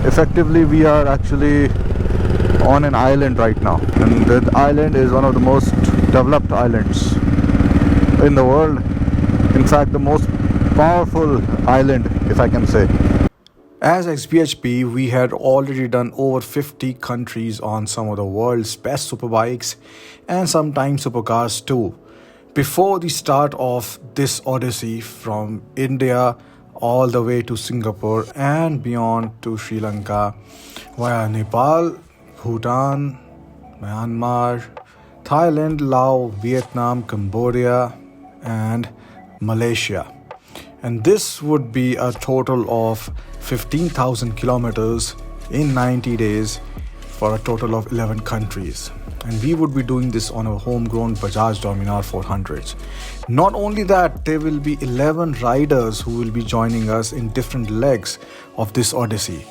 effectively we are actually on an island right now, and that island is one of the most developed islands in the world. In fact, the most powerful island, if I can say. As xBhp, we had already done over 50 countries on some of the world's best superbikes and sometimes supercars too. Before the start of this Odyssey from India all the way to Singapore and beyond to Sri Lanka via Nepal, Bhutan, Myanmar, Thailand, Laos, Vietnam, Cambodia and Malaysia. And this would be a total of 15,000 kilometers in 90 days for a total of 11 countries. And we would be doing this on a homegrown Bajaj Dominar 400s. Not only that, there will be 11 riders who will be joining us in different legs of this Odyssey.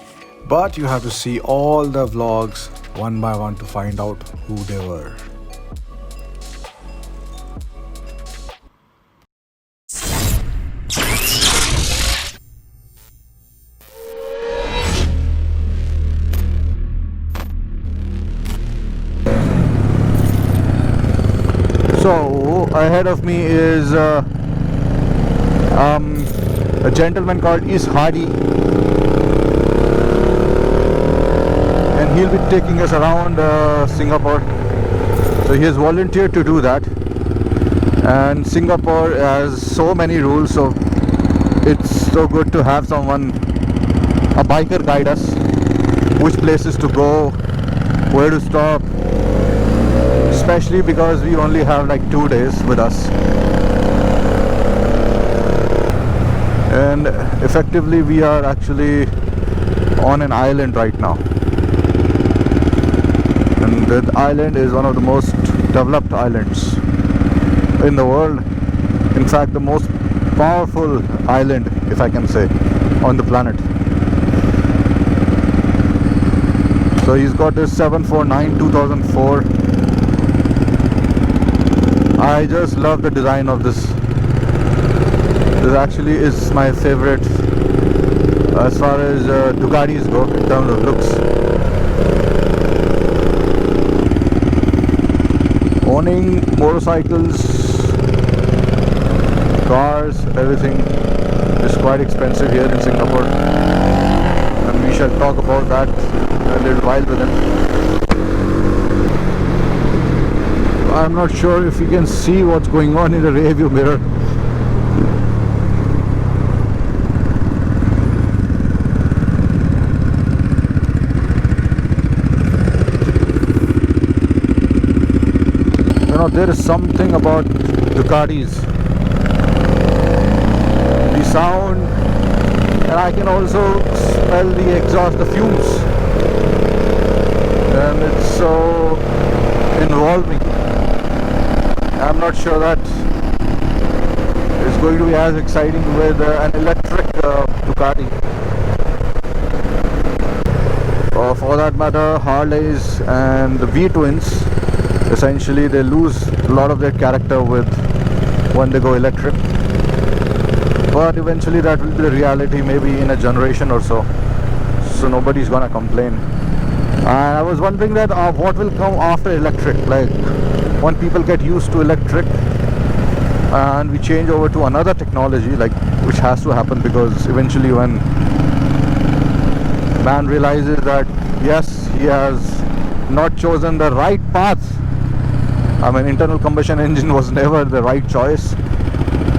But you have to see all the vlogs one by one to find out who they were. So ahead of me is a gentleman called Hardy, and he'll be taking us around Singapore. So he has volunteered to do that, and Singapore has so many rules, so it's so good to have someone, a biker, guide us which places to go, where to stop, especially because we only have like 2 days with us. And effectively we are actually on an island right now, and that island is one of the most developed islands in the world. In fact, the most powerful island, if I can say, on the planet. So he's got this 749 2004. I just love the design of this. This actually is my favorite as far as Ducatis go in terms of looks. Owning motorcycles, cars, everything is quite expensive here in Singapore, and we shall talk about that a little while with him. I'm not sure if you can see what's going on in the rear view mirror. You know, there is something about Ducatis, the sound, and I can also smell the exhaust, the fumes, and it's so involving. I'm not sure that it's going to be as exciting with an electric Ducati. For that matter, Harleys and the V-twins, essentially they lose a lot of their character with when they go electric. But eventually that will be the reality, maybe in a generation or so. So nobody's gonna complain. And I was wondering that what will come after electric, like when people get used to electric and we change over to another technology, like, which has to happen, because eventually when man realizes that yes, he has not chosen the right path. I mean, internal combustion engine was never the right choice.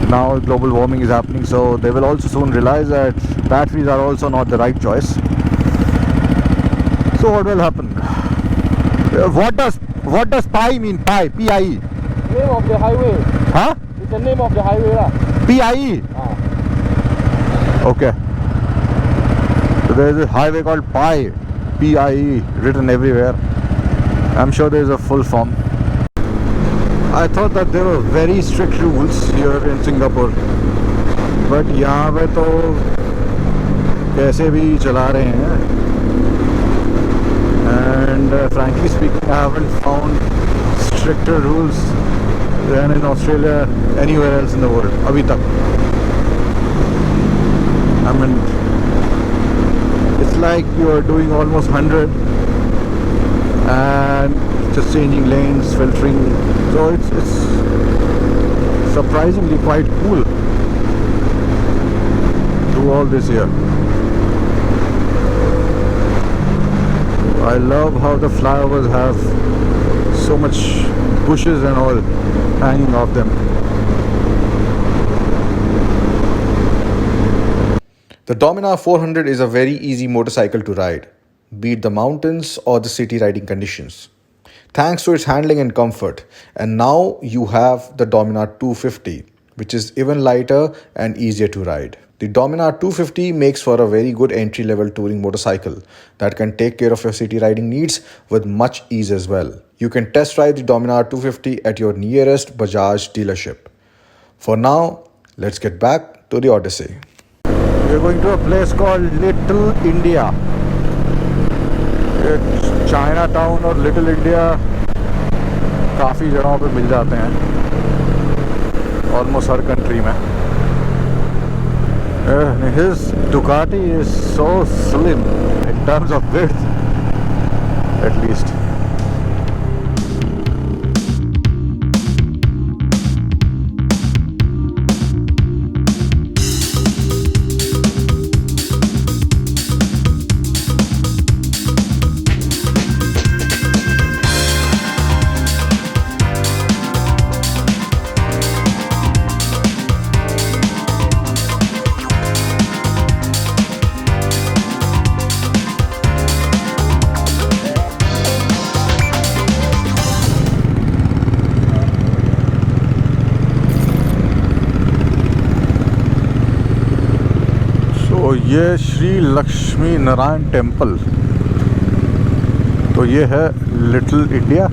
Now global warming is happening, so they will also soon realize that batteries are also not the right choice. So what will happen? What does PIE mean? PIE? P-I-E? Name of the highway. Huh? It's the name of the highway lah. P-I-E? Okay. So there is a highway called PIE. P-I-E written everywhere. I'm sure there is a full form. I thought that there were very strict rules here in Singapore, but यहाँ पे तो कैसे भी चला रहे हैं. And frankly speaking, I haven't found stricter rules than in Australia anywhere else in the world अभी तक. I mean, it's like you are doing almost 100 and just changing lanes, filtering. So it's surprisingly quite cool to all this here. I love how the flyovers have so much bushes and all hanging off them. The Dominar 400 is a very easy motorcycle to ride, be it the mountains or the city riding conditions, thanks to its handling and comfort. And now you have the Dominar 250, which is even lighter and easier to ride. The Dominar 250 makes for a very good entry-level touring motorcycle that can take care of your city riding needs with much ease as well. You can test ride the Dominar 250 at your nearest Bajaj dealership. For now, let's get back to the Odyssey. We're going to a place called Little India. It's Chinatown और Little India काफ़ी जगहों पे मिल जाते हैं, almost हर country में. His Ducati is so slim in terms of width, at least. तो ये Shri Lakshmi Narayan temple, तो ये है लिटिल इंडिया.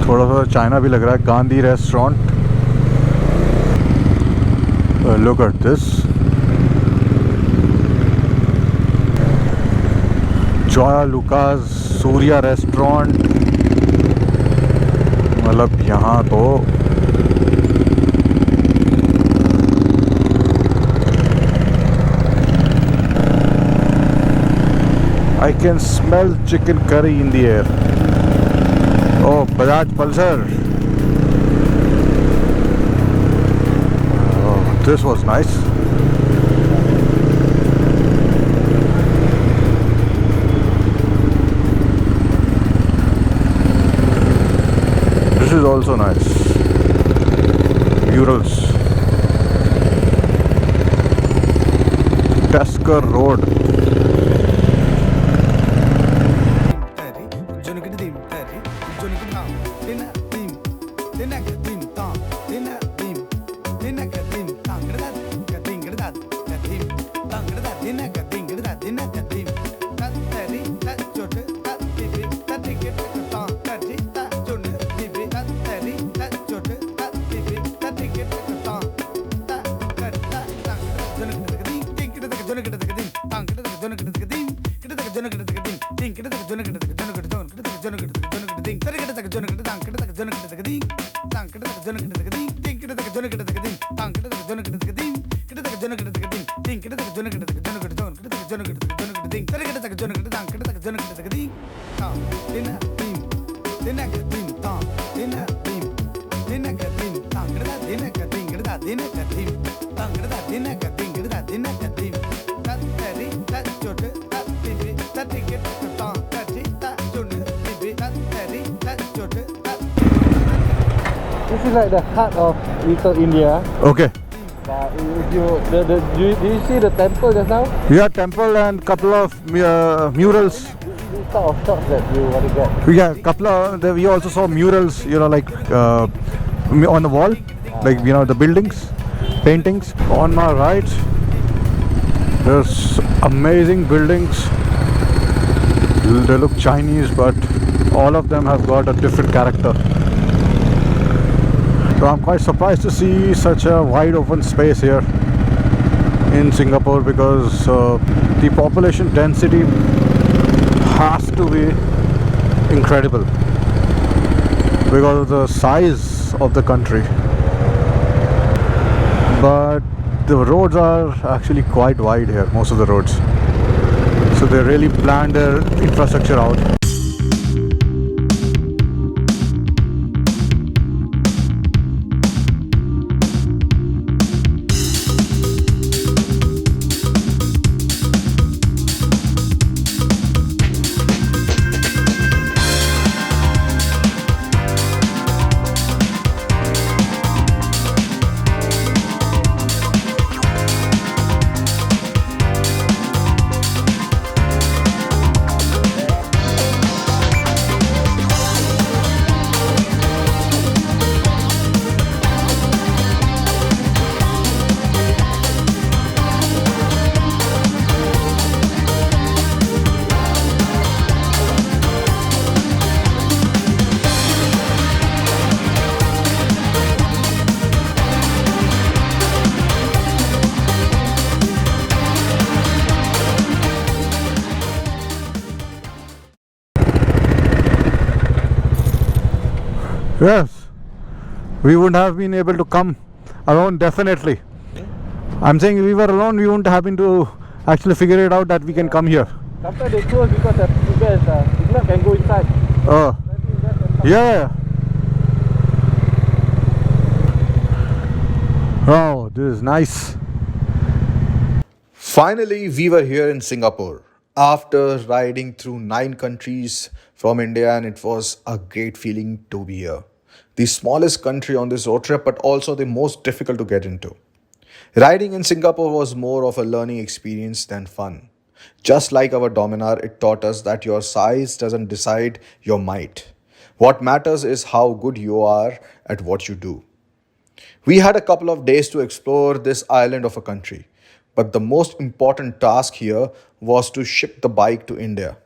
थोड़ा सा चाइना भी लग रहा है. Gandhi restaurant, look at this. जॉया लुकास सूर्या रेस्टोरेंट. मतलब यहाँ तो I can smell chicken curry in the air. Oh, Bajaj Pulsar. Oh, this was nice. This is also nice. Murals. Tasker Road. This is like the heart of Little India. Okay. If you, do you see the temple just now? Yeah, temple and couple of murals. These sort of shots that you want to get. Yeah, couple of. We also saw murals. You know, like on the wall, like you know the buildings, paintings. On my right, there's amazing buildings. They look Chinese, but all of them have got a different character. So I'm quite surprised to see such a wide open space here in Singapore, because the population density has to be incredible because of the size of the country. But the roads are actually quite wide here, most of the roads. So they really planned their infrastructure out. Yes, we wouldn't have been able to come alone, definitely. I'm saying if we were alone, we wouldn't have been to actually figure it out that we can come here. Sometimes they close because the signal can go inside. Oh, yeah. Oh, this is nice. Finally, we were here in Singapore after riding through 9 countries from India, and it was a great feeling to be here. The smallest country on this road trip, but also the most difficult to get into. Riding in Singapore was more of a learning experience than fun. Just like our Dominar, it taught us that your size doesn't decide your might. What matters is how good you are at what you do. We had a couple of days to explore this island of a country, but the most important task here was to ship the bike to India.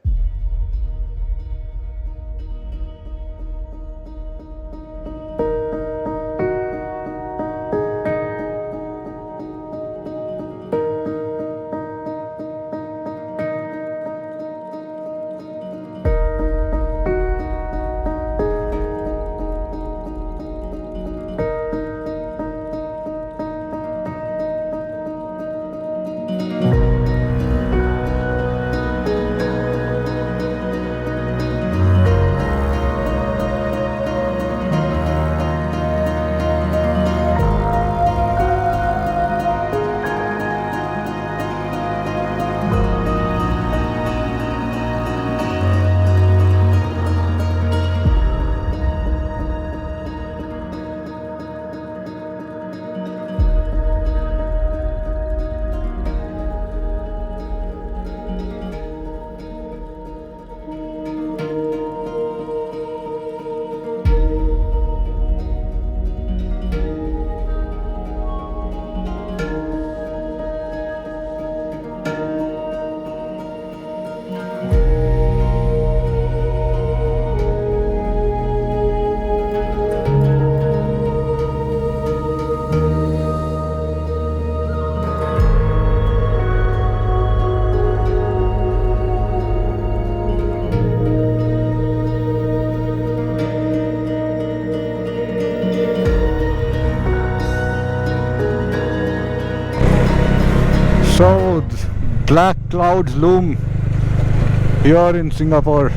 So black clouds loom here in Singapore,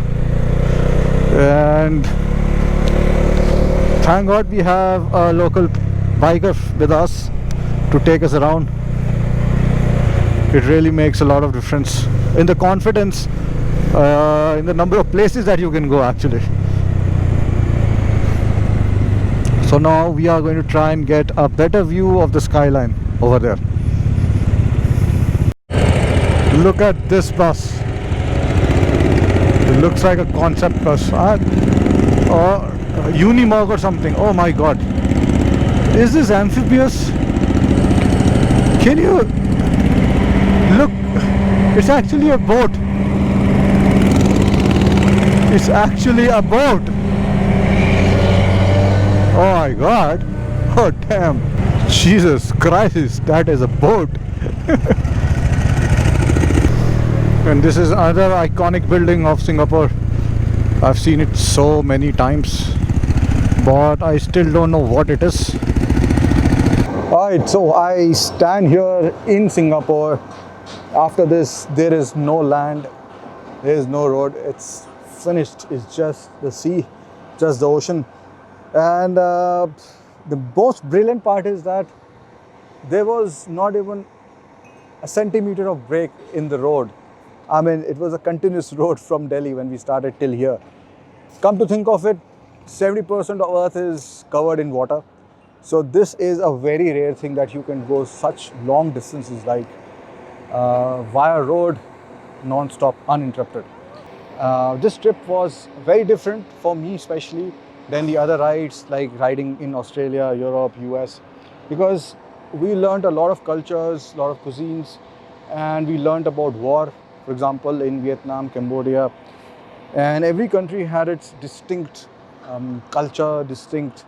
and thank God we have a local biker with us to take us around. It really makes a lot of difference in the confidence, in the number of places that you can go actually. So now we are going to try and get a better view of the skyline over there. Look at this bus. It looks like a concept bus or Unimog or something. Oh my god. Is this amphibious? Can you look? It's actually a boat. It's actually a boat. Oh my god. Oh damn. Jesus Christ, that is a boat. And this is another iconic building of Singapore. I've seen it so many times, but I still don't know what it is. Alright, so I stand here in Singapore. After this, there is no land, there is no road, it's finished. It's just the sea, just the ocean. And the most brilliant part is that there was not even a centimeter of break in the road. I mean, it was a continuous road from Delhi when we started till here. Come to think of it, 70% of Earth is covered in water. So this is a very rare thing that you can go such long distances like via road, non-stop, uninterrupted. This trip was very different for me especially than the other rides like riding in Australia, Europe, US, because we learned a lot of cultures, a lot of cuisines, and we learned about war, for example, in Vietnam, Cambodia, and every country had its distinct culture, distinct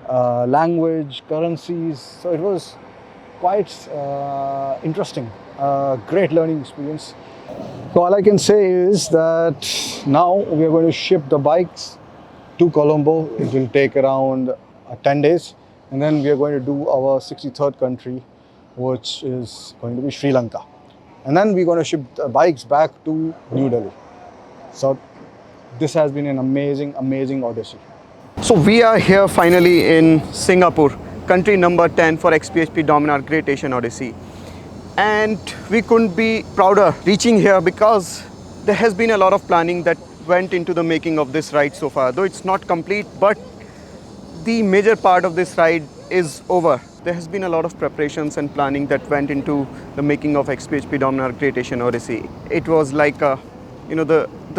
language, currencies. So it was quite interesting, great learning experience. So all I can say is that now we are going to ship the bikes to Colombo. It will take around 10 days. And then we are going to do our 63rd country, which is going to be Sri Lanka. And then we're going to ship the bikes back to New Delhi. So this has been an amazing, amazing Odyssey. So we are here finally in Singapore, country number 10 for xBhp Dominar Great Asian Odyssey. And we couldn't be prouder reaching here because there has been a lot of planning that went into the making of this ride so far. Though it's not complete, but the major part of this ride is over. There has been a lot of preparations and planning that went into the making of xBhp Dominar Great Asian Odyssey. It was like the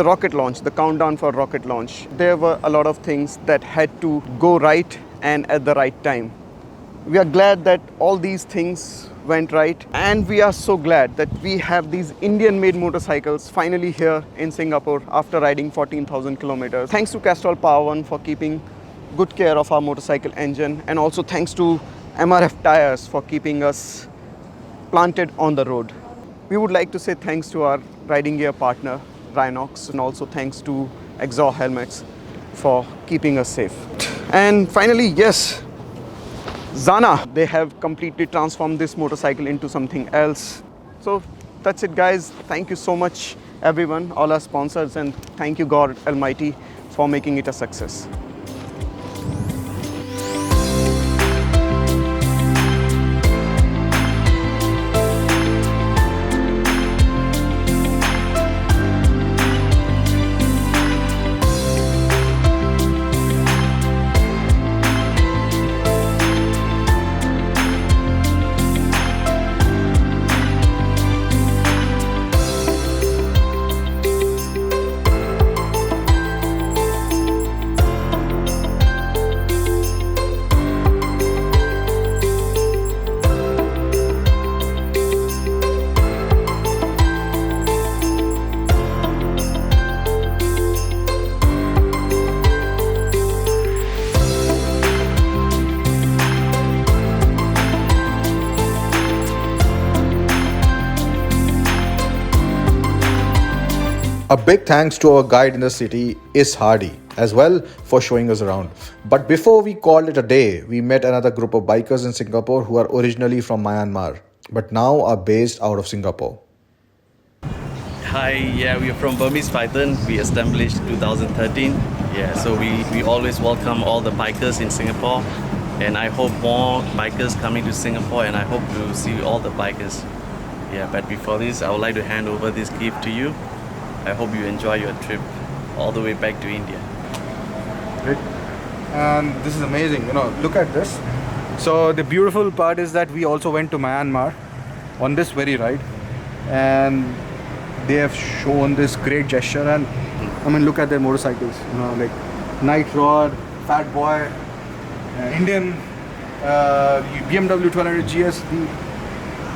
rocket launch, the countdown for rocket launch. There were a lot of things that had to go right and at the right time. We are glad that all these things went right, and we are so glad that we have these Indian-made motorcycles finally here in Singapore after riding 14,000 kilometers. Thanks to Castrol Power One for keeping good care of our motorcycle engine, and also thanks to MRF Tires for keeping us planted on the road. We would like to say thanks to our riding gear partner Rhinox, and also thanks to Exhaust Helmets for keeping us safe. And finally, yes, Zana, they have completely transformed this motorcycle into something else. So that's it, guys. Thank you so much, everyone, all our sponsors, and thank you, God Almighty, for making it a success. A big thanks to our guide in the city, Is Hardy, as well for showing us around. But before we called it a day, we met another group of bikers in Singapore who are originally from Myanmar, but now are based out of Singapore. Hi, yeah, we are from Burmese Python. We established 2013. Yeah, so we always welcome all the bikers in Singapore, and I hope more bikers coming to Singapore, and I hope to see all the bikers. Yeah, but before this, I would like to hand over this gift to you. I hope you enjoy your trip all the way back to India. Great. And this is amazing, look at this. So the beautiful part is that we also went to Myanmar on this very ride, and they have shown this great gesture. And I mean, look at their motorcycles, like Night Rod, Fat Boy, Indian BMW 1200 GS,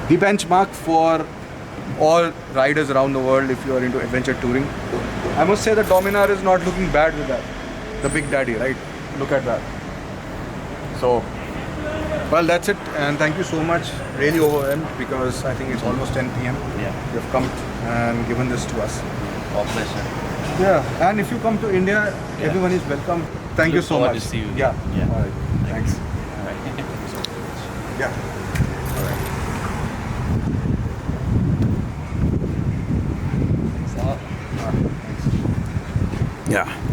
the benchmark for all riders around the world if you are into adventure touring. I must say the Dominar is not looking bad with that. The Big Daddy, right? Look at that. So, well, that's it, and thank you so much. Really overwhelmed because I think it's almost 10 p.m. Yeah. You have come and given this to us. Our pleasure. Yeah, and if you come to India, everyone is welcome. Thank you so much. Look forward to see you. Yeah. Yeah. All right. Thanks. All right. Yeah. All right. Yeah.